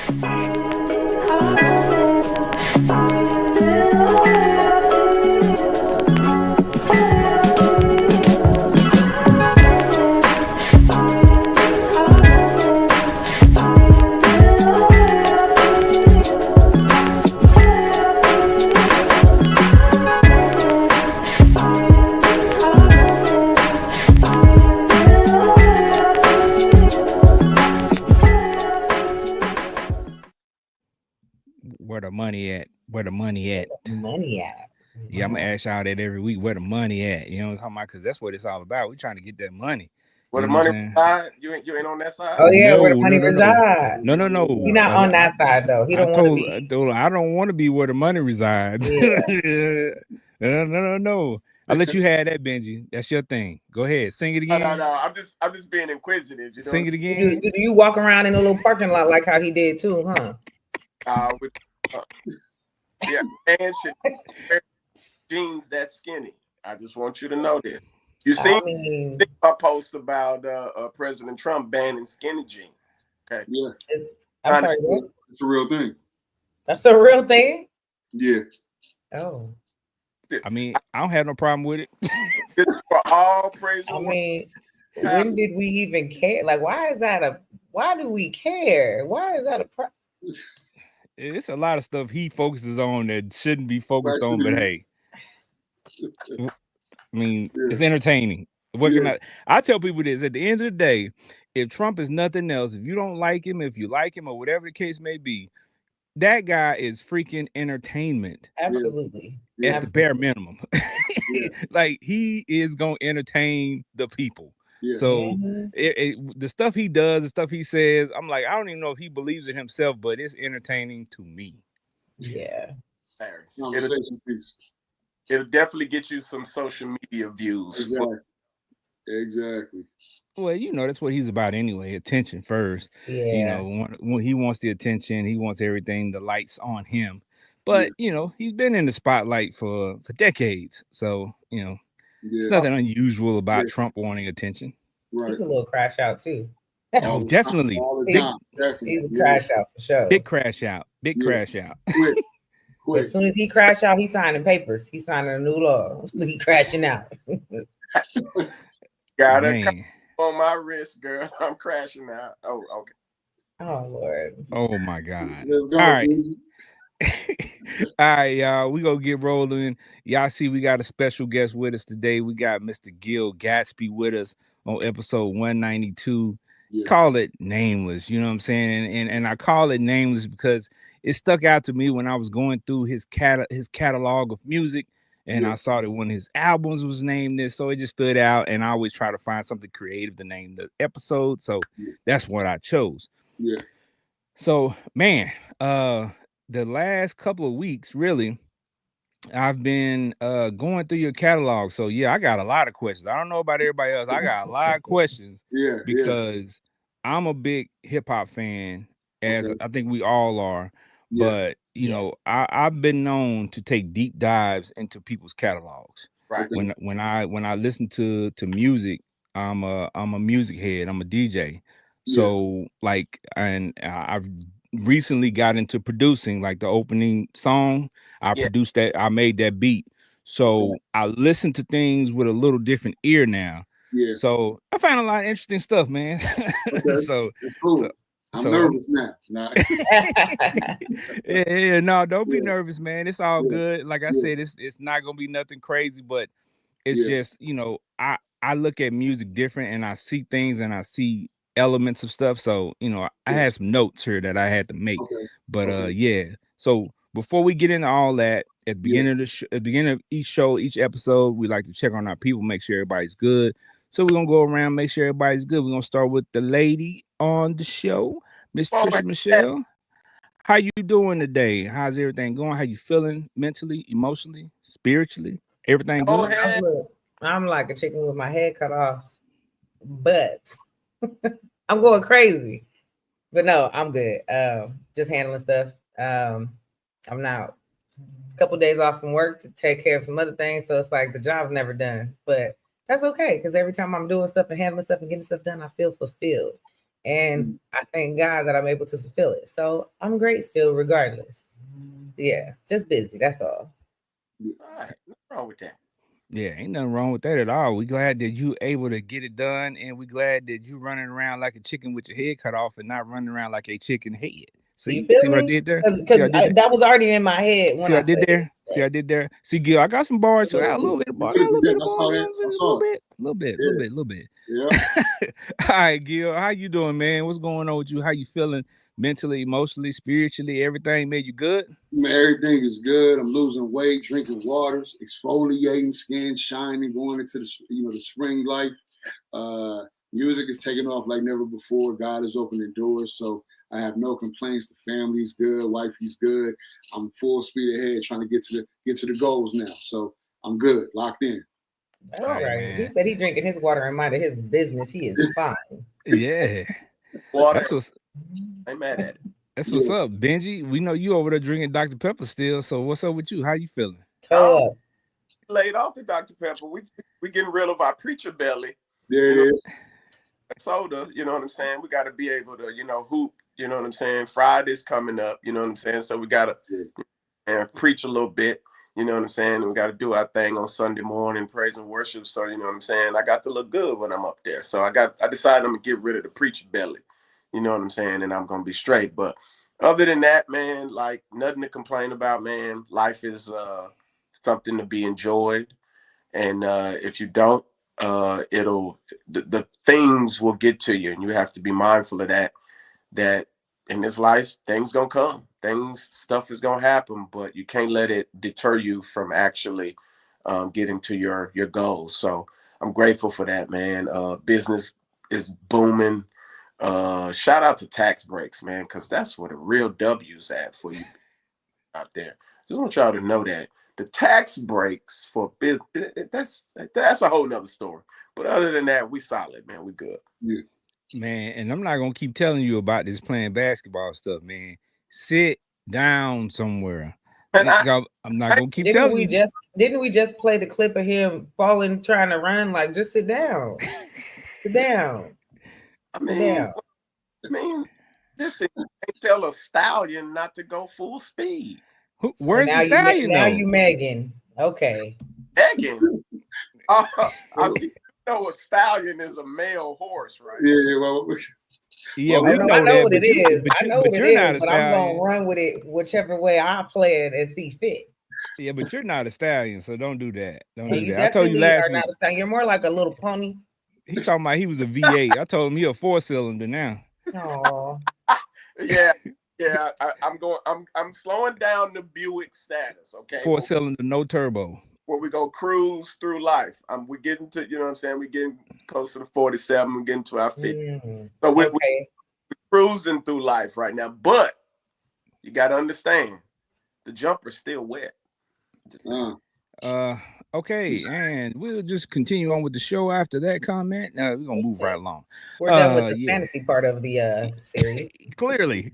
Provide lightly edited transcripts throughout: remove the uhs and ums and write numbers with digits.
Where the money at? Where the money at? Money at. Yeah, I'm gonna Wow. ask y'all that every week. Where the money at? You know what I'm talking about? Because that's what it's all about. We're trying to get that money. Where You the know what I'm money saying? reside? You ain't on that side. Oh yeah, where the No, no, money no, no, reside. no, no, He no. not on that side though. He don't want to I be. told her I don't want to be where the money resides. Yeah. No, no, no, no, no. I'll let you have that, Benji. That's your thing. Go ahead. Sing it No. again. I'm just being inquisitive. You know Sing what it Do again. you walk around in a little parking lot like how he did too, huh? with yeah, man should wear jeans that skinny. I just want you to know this. You I seen mean, my post about President Trump banning skinny jeans. Okay. Yeah, I'm sorry, what? it's a real thing. That's a real thing? Yeah. Oh. I mean, I don't have no problem with it. This is for all praise I and mean, when did we even care? Like, why do we care? Why is that a It's a lot of stuff he focuses on that shouldn't be focused on, but hey, I mean, it's entertaining. What can I tell people this at the end of the day, if Trump is nothing else, if you don't like him, if you like him, or whatever the case may be, that guy is freaking entertainment. Absolutely. At the bare minimum. Like he is gonna entertain the people. So the stuff he does, the stuff he says, I'm like, I don't even know if he believes in himself, but it's entertaining to me. Yeah. It'll definitely get you some social media views. Exactly. Well, you know, that's what he's about anyway. Attention first. Yeah. You know, when he wants the attention, he wants everything, the lights on him. But you know, he's been in the spotlight for decades. So, you know, it's nothing unusual about Trump wanting attention. Right. He's a little crash out too. Oh, definitely. All the time. He's a crash out for sure. Big crash out. Big crash out. Quick. As soon as he crash out, he's signing papers. He's signing a new law. He crashing out. Got it on my wrist, girl. I'm crashing out. Oh, okay. Oh Lord. Oh my God. Let's go. All right. All right, y'all. We gonna get rolling. Y'all see we got a special guest with us today. We got Mr. Gil Gatsby with us on episode 192. Call it Nameless. You know what I'm saying? And I call it Nameless because it stuck out to me when I was going through his catalog of music, and I saw that one of his albums was named this, so it just stood out. And I always try to find something creative to name the episode, so that's what I chose. Yeah. So, man, the last couple of weeks, really, I've been going through your catalog. So yeah, I got a lot of questions. I don't know about everybody else. I got a lot of questions. Because I'm a big hip hop fan, as I think we all are. But you know, I've been known to take deep dives into people's catalogs. Right. When I listen to music, I'm a music head. I'm a DJ. So like, and I've recently got into producing, like the opening song. I produced that. I made that beat. So I listen to things with a little different ear now. Yeah. So I found a lot of interesting stuff, man. So it's cool. I'm nervous now. Nah. No, don't be nervous, man. It's all good. Like I said, it's not gonna be nothing crazy, but it's just, you know, I look at music different, and I see things, and I see elements of stuff. So, you know, I had some notes here that I had to make. But yeah. So before we get into all that, at the beginning of the at the beginning of each show, each episode, we like to check on our people, make sure everybody's good. So we're gonna go around, make sure everybody's good. We're gonna start with the lady on the show, Miss Trisha Michelle. How you doing today? How's everything going? How you feeling mentally, emotionally, spiritually? Everything good? I'm like a chicken with my head cut off, but I'm going crazy. But no, I'm good. Just handling stuff. I'm now a couple of days off from work to take care of some other things. So it's like the job's never done, but that's okay. Because every time I'm doing stuff and handling stuff and getting stuff done, I feel fulfilled. And I thank God that I'm able to fulfill it. So I'm great still, regardless. Yeah, just busy. That's all. All right, nothing wrong with that. Yeah, ain't nothing wrong with that at all. We glad that you able to get it done, and we glad that you running around like a chicken with your head cut off and not running around like a chicken head. You See, feel see what I me? did there? Because that was already in my head See when what I I did said there? it. See what I did there? See, Gil, I got some bars. So I got a little bit of bars. I got a little bit of bars. A little bit. Yeah. All right, Gil, how you doing, man? What's going on with you? How you feeling mentally, emotionally, spiritually? Everything made you good? Man, everything is good. I'm losing weight, drinking waters, exfoliating skin, shining, going into the spring life. Music is taking off like never before. God is opening doors, so I have no complaints. The family's good, wifey's good. I'm full speed ahead, trying to get to the goals now. So I'm good, locked in. That's right. He said he drinking his water and minding his business. He is fine. Yeah. Water. Ain't mad at it. That's what's up, Benji. We know you over there drinking Dr. Pepper still. So what's up with you? How you feeling? Toe up. Laid off the Dr. Pepper. We getting rid of our preacher belly. Yeah, it is. Soda, you know what I'm saying? We got to be able to, hoop. You know what I'm saying? Friday's coming up. You know what I'm saying? So we got to preach a little bit. You know what I'm saying? And we got to do our thing on Sunday morning, praise and worship. So, you know what I'm saying? I got to look good when I'm up there. So I decided I'm going to get rid of the preacher belly. You know what I'm saying? And I'm going to be straight. But other than that, man, like nothing to complain about, man. Life is something to be enjoyed. And if you don't, the things will get to you. And you have to be mindful of that in this life, things going to come. Stuff is going to happen, but you can't let it deter you from actually getting to your goals. So I'm grateful for that, man. Business is booming. Shout out to tax breaks, man, because that's where the real W's at for you out there. Just want y'all to know that the tax breaks for business, that's a whole nother story. But other than that, we solid, man. We good. Yeah. Man, and I'm not gonna keep telling you about this playing basketball stuff, man. Sit down somewhere. I'm not gonna keep telling you. Didn't we just play the clip of him falling trying to run? Like, just sit down. Sit down. I mean, listen, you can't tell a stallion not to go full speed. Where's the stallion? Now you Megan. Okay. Megan. You know a stallion is a male horse, right? Yeah, well, yeah, we know I know that, what it is. I know what it is, but I'm gonna stallion. run with it whichever way I play it and see fit. Yeah, but you're not a stallion, so don't do that. Don't and do you that. I told you last week. Not a stallion. You're more like a little pony. He talking about he was a V8. I told him he a 4-cylinder now. Oh. Yeah. I'm slowing down the Buick status, okay? 4-cylinder, no turbo. Where we go cruise through life. We're getting to, you know what I'm saying? We're getting close to the 47. We're getting to our 50. So we're cruising through life right now. But you got to understand, the jumper's still wet. Okay, and we'll just continue on with the show after that comment. We're gonna move right along. We're done with the fantasy part of the series. Clearly.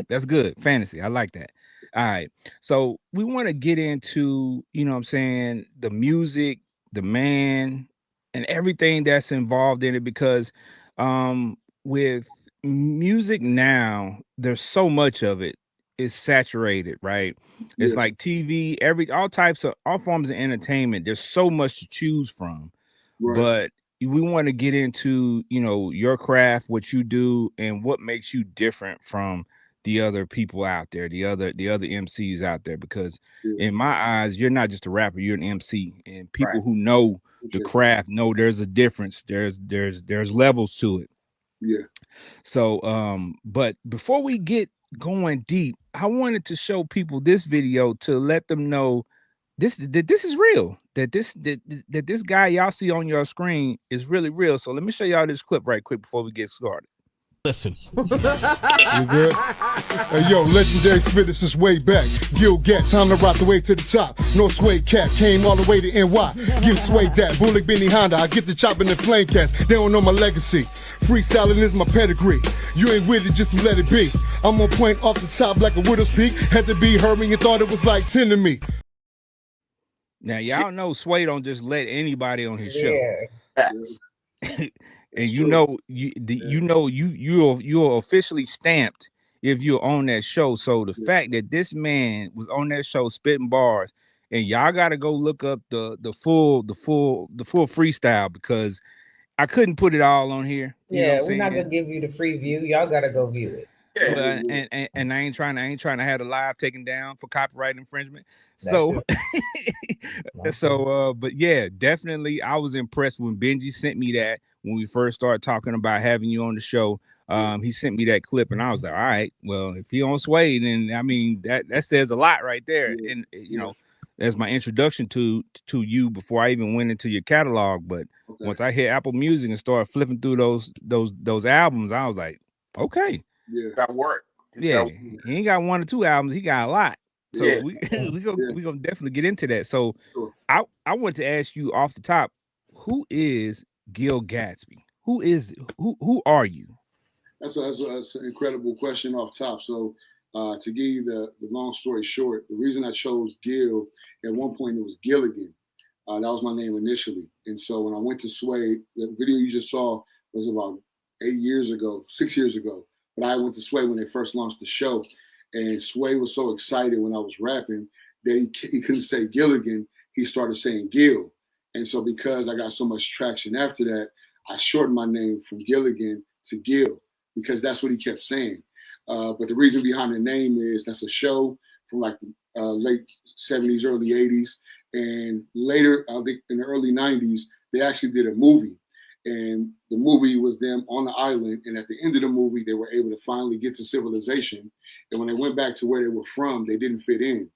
That's good. Fantasy. I like that. All right. So we want to get into, you know what I'm saying, the music, the man, and everything that's involved in it, because with music now, there's so much of it is saturated, right? It's like TV, all forms of entertainment. There's so much to choose from. Right. But we want to get into, your craft, what you do, and what makes you different from the other people out there, the other MCs out there, because in my eyes, you're not just a rapper, you're an MC, and people who know the craft know there's a difference. There's levels to it. Yeah. So, but before we get going deep, I wanted to show people this video to let them know this is real. That this guy y'all see on your screen is really real. So let me show y'all this clip right quick before we get started. Listen. You good? Hey, yo, legendary spit, this is way back. Gil Gat, time to rock the way to the top. No sway cat, came all the way to NY. Give sway that, Bullock Benny Honda. I get the chop in the flame cast. They don't know my legacy. Freestyling is my pedigree. You ain't with it, just let it be. I'm on point off the top like a widow's peak. Had to be heard when you thought it was like 10 to me. Now, y'all know Sway don't just let anybody on his show. and true. you're officially stamped if you're on that show. So the fact that this man was on that show spitting bars, and y'all got to go look up the full freestyle, because I couldn't put it all on here. You know what Yeah, I'm we're not saying? gonna give you the free view. Y'all gotta go view it. Yeah. Well, and I ain't trying to have the live taken down for copyright infringement. That's So, but yeah, definitely, I was impressed when Benji sent me that when we first started talking about having you on the show. He sent me that clip, and I was like, all right, well, if he on Sway, then I mean that says a lot right there. And you know, that's my introduction to you before I even went into your catalog. But once I hit Apple Music and started flipping through those albums, I was like, okay. Got work. Yeah, he ain't got 1 or 2 albums. He got a lot. So we gonna definitely get into that. So I want to ask you off the top, who is Gil Gatsby? Who are you? That's an incredible question off top. So to give you the long story short, the reason I chose Gil, at one point it was Gilligan. That was my name initially. And so when I went to Sway, the video you just saw was about 6 years ago. But I went to Sway when they first launched the show. And Sway was so excited when I was rapping that he couldn't say Gilligan. He started saying Gil. And so because I got so much traction after that, I shortened my name from Gilligan to Gil, because that's what he kept saying. But the reason behind the name is that's a show from like the late 70s, early 80s. And later, I think in the early 90s, they actually did a movie. And the movie was them on the island. And at the end of the movie, they were able to finally get to civilization. And when they went back to where they were from, they didn't fit in.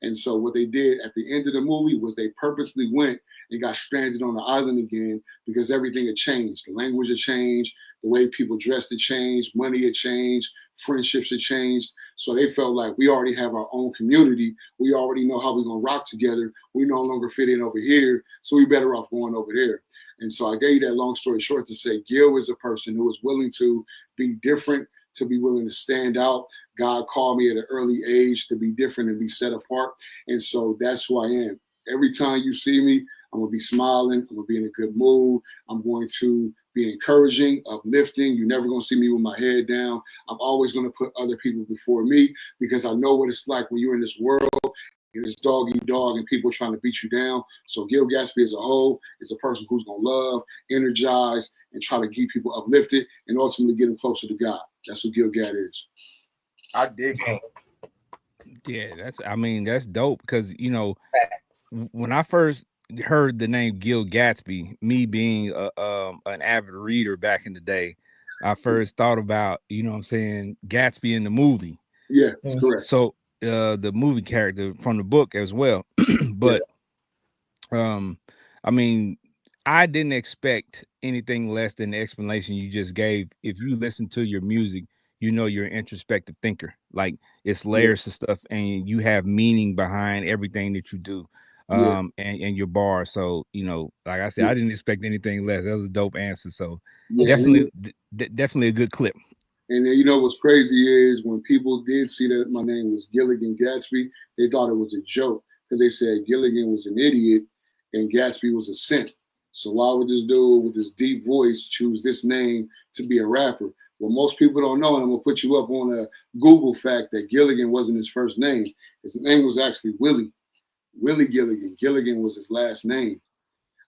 And so what they did at the end of the movie was they purposely went and got stranded on the island again, because everything had changed. The language had changed. The way people dressed had changed. Money had changed. Friendships had changed. So they felt like we already have our own community. We already know how we're going to rock together. We no longer fit in over here. So we better off going over there. And so I gave you that long story short to say Gil is a person who was willing to be different, to be willing to stand out. God called me at an early age to be different and be set apart. And so that's who I am. Every time you see me, I'm going to be smiling. I'm going to be in a good mood. I'm going to be encouraging, uplifting. You're never going to see me with my head down. I'm always going to put other people before me, because I know what it's like when you're in this world and it's dog eat dog and people trying to beat you down. So Gil Gatsby as a whole is a person who's going to love, energize, and try to keep people uplifted and ultimately get them closer to God. That's what Gil Gat is. I dig it. Yeah, that's dope, because you know, when I first heard the name Gil Gatsby, me being an avid reader back in the day, I first thought about, you know what I'm saying, Gatsby in the movie. Yeah, that's correct. So the movie character from the book as well. But I mean, I didn't expect anything less than the explanation you just gave. If you listen to your music, you know you're an introspective thinker. Like, it's layers of stuff, and you have meaning behind everything that you do. And your bar. So, you know, like I said, I didn't expect anything less. That was a dope answer. So definitely a good clip. And then, you know, what's crazy is when people did see that my name was Gilligan Gatsby, they thought it was a joke, because they said Gilligan was an idiot and Gatsby was a simp. So why would this dude with this deep voice choose this name to be a rapper? Well, most people don't know, and I'm going to put you up on a Google fact that Gilligan wasn't his first name. His name was actually Willie Gilligan. Gilligan was his last name.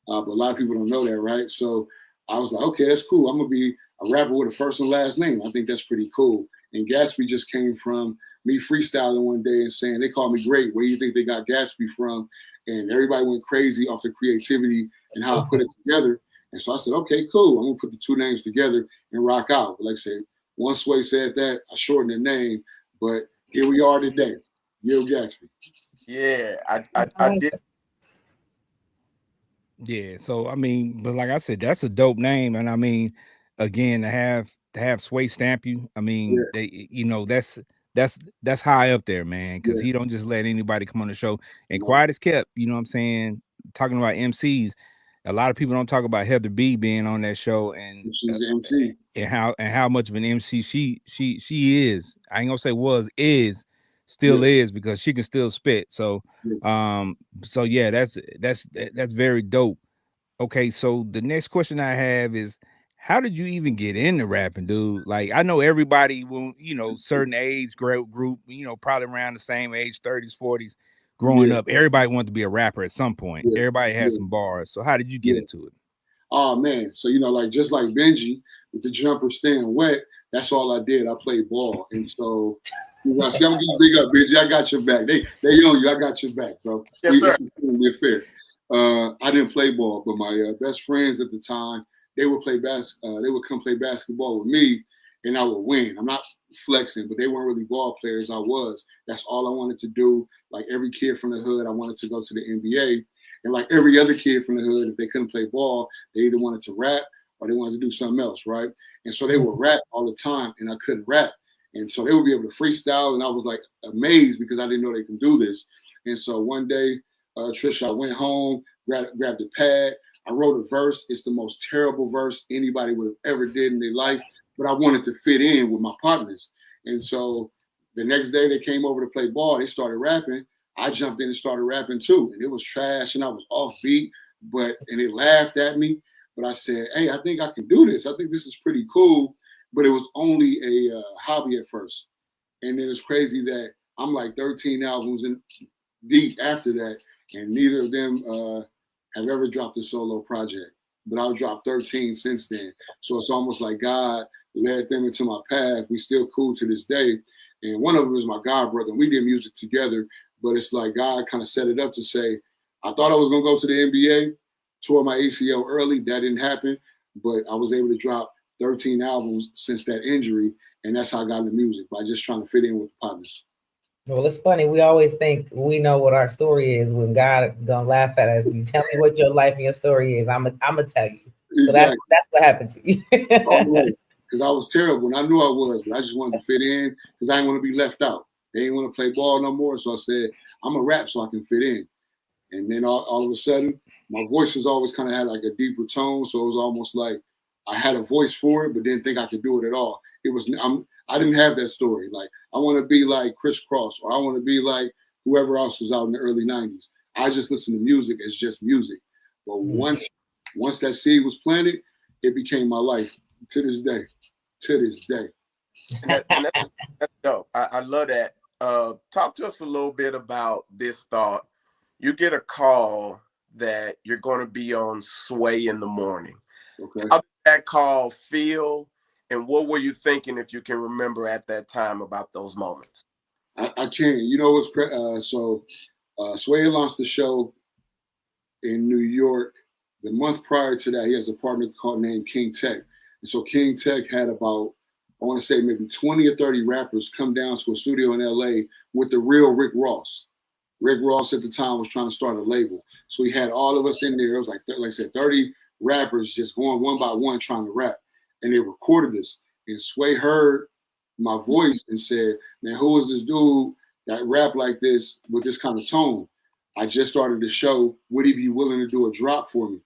But a lot of people don't know that, right? So I was like, okay, that's cool. I'm going to be a rapper with a first and last name. I think that's pretty cool. And Gatsby just came from me freestyling one day and saying, they call me great. Where do you think they got Gatsby from? And everybody went crazy off the creativity and how I put it together. And so I said, okay, cool. I'm going to put the two names together and rock out. But like I said, once Sway said that, I shortened the name. But here we are today. Gil Gatsby. Yeah, I did. Yeah, so I mean, but like I said, that's a dope name, and I mean, again, to have Sway stamp you, I mean, they, you know, that's high up there, man, because he don't just let anybody come on the show. And quiet as kept, you know what I'm saying? Talking about MCs, a lot of people don't talk about Heather B being on that show, and she's an MC, and how much of an MC she is. I ain't gonna say is. Still is, because she can still spit. So so yeah, that's very dope. Okay, so the next question I have is, how did you even get into rapping, dude? Like, I know everybody will, certain age group, probably around the same age, 30s, 40s, growing up, everybody wanted to be a rapper at some point. Everybody had some bars. So how did you get into it? Oh man, so like just like Benji with the jumper staying wet, that's all I did. I played ball, and so see, I'm getting big up, Benji. I got your back. They own you. I got your back, bro. Yes, sir. Be fair. I didn't play ball, but my best friends at the time, they would play they would come play basketball with me, and I would win. I'm not flexing, but they weren't really ball players. I was. That's all I wanted to do. Like every kid from the hood, I wanted to go to the NBA. And like every other kid from the hood, if they couldn't play ball, they either wanted to rap or they wanted to do something else, right? And so they would rap all the time, and I couldn't rap. And so they would be able to freestyle, and I was like amazed because I didn't know they can do this. And so one day, Trisha, I went home, grabbed a pad. I wrote a verse. It's the most terrible verse anybody would have ever did in their life, but I wanted to fit in with my partners. And so the next day they came over to play ball. They started rapping. I jumped in and started rapping too, and it was trash, and I was offbeat, and they laughed at me. But I said, hey, I think I can do this. I think this is pretty cool. But it was only a hobby at first. And then it's crazy that I'm like 13 albums in deep after that, and neither of them have ever dropped a solo project. But I've dropped 13 since then. So it's almost like God led them into my path. We still cool to this day. And one of them is my god brother. We did music together. But it's like God kind of set it up to say, I thought I was going to go to the NBA, tore my ACL early. That didn't happen. But I was able to drop 13 albums since that injury. And that's how I got into music, by just trying to fit in with the partners. Well, it's funny. We always think we know what our story is when God going to laugh at us. You tell me what your life and your story is. I'm going to tell you. Exactly. So that's what happened to you. Because I was terrible, and I knew I was, but I just wanted to fit in because I didn't want to be left out. They didn't want to play ball no more. So I said, I'm going to rap so I can fit in. And then all of a sudden, my voice has always kind of had like a deeper tone. So it was almost like I had a voice for it, but didn't think I could do it at all. I didn't have that story. Like, I want to be like Chris Cross, or I want to be like whoever else was out in the early 90s. I just listened to music as just music. But once that seed was planted, it became my life to this day. To this day. And that's dope. I love that. Talk to us a little bit about this thought. You get a call that you're going to be on Sway in the morning. Okay. How did that call feel? And what were you thinking, if you can remember at that time, about those moments? I can. You know what's Sway launched the show in New York. The month prior to that, he has a partner named King Tech. And so King Tech had about, I want to say maybe 20 or 30 rappers come down to a studio in LA with the real Rick Ross. Rick Ross at the time was trying to start a label. So he had all of us in there. It was like I said, 30 rappers just going one by one trying to rap. And they recorded us. And Sway heard my voice and said, man, who is this dude that rap like this with this kind of tone? I just started the show. Would he be willing to do a drop for me?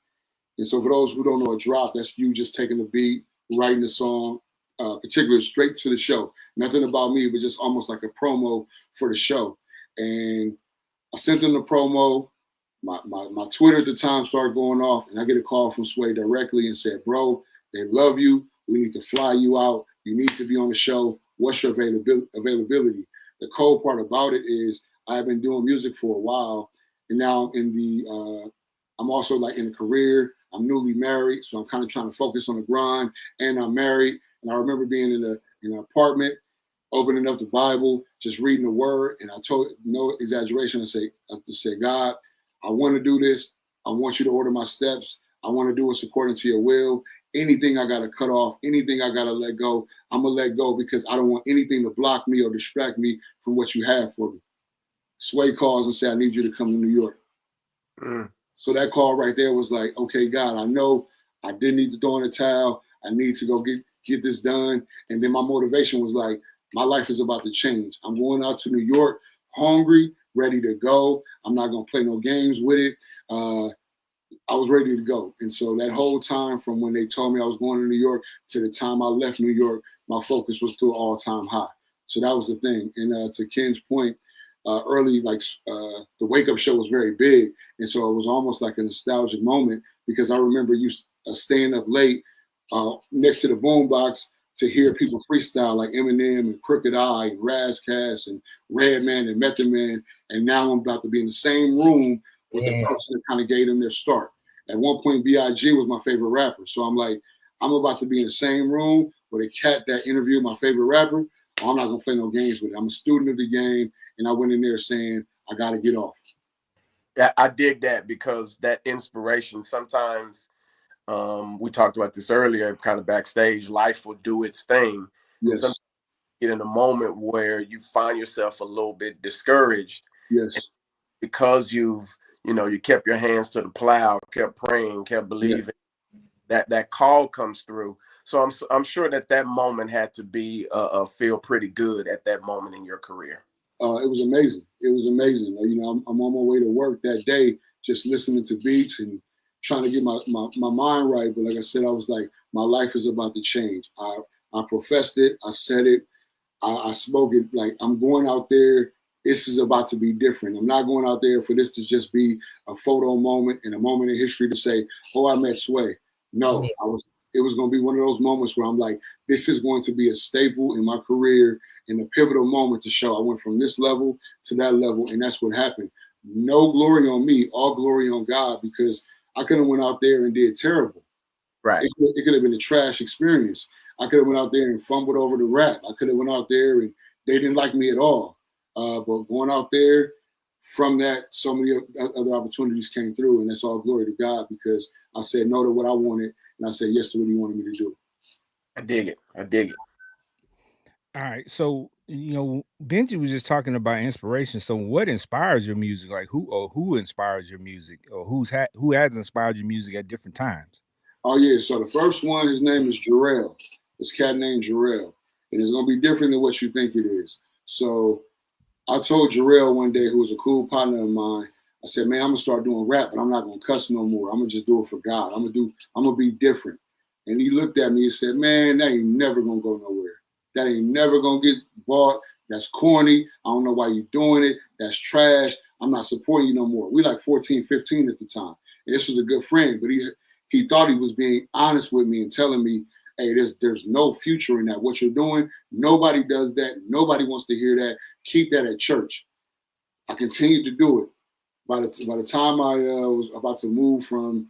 And so for those who don't know a drop, that's you just taking the beat, writing the song, particularly straight to the show. Nothing about me, but just almost like a promo for the show. And I sent them the promo. My Twitter at the time started going off, and I get a call from Sway directly and said, bro, they love you. We need to fly you out. You need to be on the show. What's your availability? The cool part about it is I've been doing music for a while, and now I'm also like in a career. I'm newly married, so I'm kind of trying to focus on the grind, and I'm married. And I remember being in an apartment, opening up the Bible, just reading the word, and I told, no exaggeration, I say, God, I want to do this. I want you to order my steps. I want to do this according to your will. Anything I got to cut off, anything I got to let go, I'm going to let go because I don't want anything to block me or distract me from what you have for me. Sway calls and said, I need you to come to New York. So that call right there was like, okay, God, I know I didn't need to throw in the towel. I need to go get this done. And then my motivation was like, my life is about to change. I'm going out to New York hungry, ready to go. I'm not going to play no games with it. I was ready to go. And so that whole time from when they told me I was going to New York to the time I left New York, my focus was to an all-time high. So that was the thing. And to Ken's point, early, the Wake Up Show was very big. And so it was almost like a nostalgic moment because I remember staying up late, next to the boombox to hear people freestyle like Eminem and Crooked Eye and Razcast and Redman and Method Man. And now I'm about to be in the same room with the person that kind of gave them their start. At one point, B.I.G. was my favorite rapper. So I'm like, I'm about to be in the same room with a cat that interviewed my favorite rapper. I'm not going to play no games with it. I'm a student of the game. And I went in there saying, I got to get off. Yeah, I dig that, because that inspiration sometimes, we talked about this earlier, kind of backstage, life will do its thing. Yes. And sometimes you get in a moment where you find yourself a little bit discouraged. Yes. Because you kept your hands to the plow, kept praying, kept believing, that call comes through. So I'm sure that moment had to be feel pretty good at that moment in your career. It was amazing. It was amazing. I'm on my way to work that day, just listening to beats and trying to get my mind right. But like I said, I was like, my life is about to change. I professed it. I said it. I spoke it. Like, I'm going out there. This is about to be different. I'm not going out there for this to just be a photo moment and a moment in history to say, oh, I met Sway. No, it was going to be one of those moments where I'm like, this is going to be a staple in my career and a pivotal moment to show I went from this level to that level. And that's what happened. No glory on me, all glory on God, because I could have went out there and did terrible. Right. It could have been a trash experience. I could have went out there and fumbled over the rap. I could have went out there and they didn't like me at all. But going out there, from that, so many other opportunities came through, and that's all glory to God, because I said no to what I wanted, and I said yes to what He wanted me to do. I dig it. I dig it. All right, so Benji was just talking about inspiration. So, what inspires your music? Like, who inspires your music, or who has inspired your music at different times? Oh yeah, so the first one, his name is Jarrell. This cat named Jarrell, and it's gonna be different than what you think it is. So I told Jarrell one day, who was a cool partner of mine, I said, man, I'm gonna start doing rap, but I'm not gonna cuss no more. I'm gonna just do it for God. I'm gonna be different. And he looked at me and said, man, that ain't never gonna go nowhere. That ain't never gonna get bought. That's corny. I don't know why you're doing it. That's trash. I'm not supporting you no more. We like 14, 15 at the time. And this was a good friend, but he thought he was being honest with me and telling me, hey, there's no future in that. What you're doing, nobody does that. Nobody wants to hear that. Keep that at church. I continued to do it. By the time I was about to move from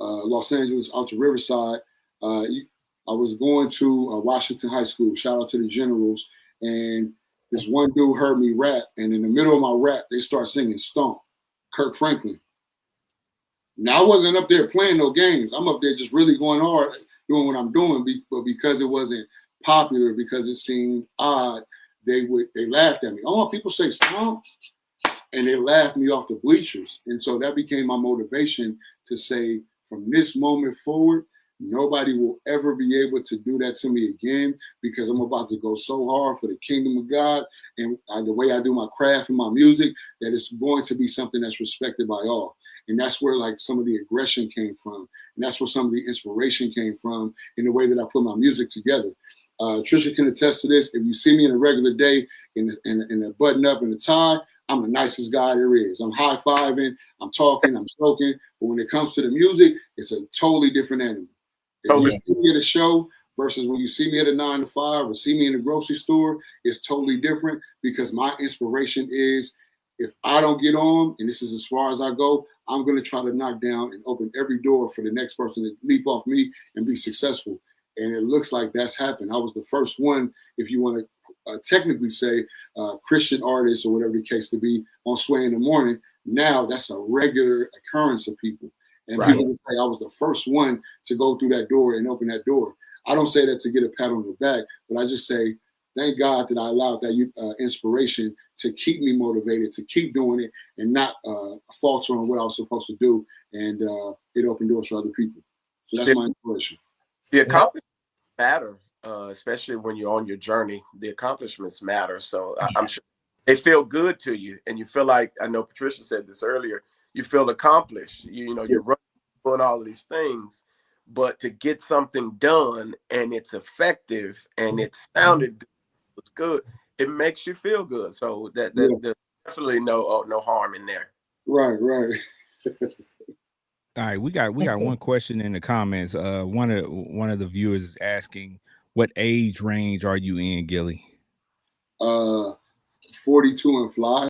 Los Angeles out to Riverside, I was going to Washington High School. Shout out to the Generals. And this one dude heard me rap. And in the middle of my rap, they start singing Stomp, Kirk Franklin. Now, I wasn't up there playing no games. I'm up there just really going hard, doing what I'm doing. But because it wasn't popular, because it seemed odd, they laughed at me. Oh, people say Stomp. And they laughed me off the bleachers. And so that became my motivation to say, from this moment forward, nobody will ever be able to do that to me again, because I'm about to go so hard for the kingdom of God and the way I do my craft and my music, that it's going to be something that's respected by all. And that's where like some of the aggression came from. And that's where some of the inspiration came from in the way that I put my music together. Trisha can attest to this. If you see me in a regular day in a button up and a tie, I'm the nicest guy there is. I'm high-fiving, I'm talking, I'm joking. But when it comes to the music, it's a totally different animal. If you see me at a show versus when you see me at a 9 to 5 or see me in the grocery store, it's totally different, because my inspiration is, if I don't get on, and this is as far as I go, I'm going to try to knock down and open every door for the next person to leap off me and be successful. And it looks like that's happened. I was the first one, if you want to technically say Christian artist or whatever the case to be, on Sway in the Morning. Now that's a regular occurrence of people. And people will say I was the first one to go through that door and open that door. I don't say that to get a pat on the back, but I just say, thank God that I allowed that inspiration to keep me motivated, to keep doing it and not falter on what I was supposed to do. And it opened doors for other people. So that's my inspiration. The accomplishments matter, especially when you're on your journey. The accomplishments matter. So I'm sure they feel good to you. And you feel like, I know Patricia said this earlier, you feel accomplished. You're running, doing all of these things. But to get something done and it's effective and it sounded good, it's good, it makes you feel good. So there's definitely no harm in there. Right. All right, we got one question in the comments. One of the viewers is asking, what age range are you in, Gilly? 42 and fly.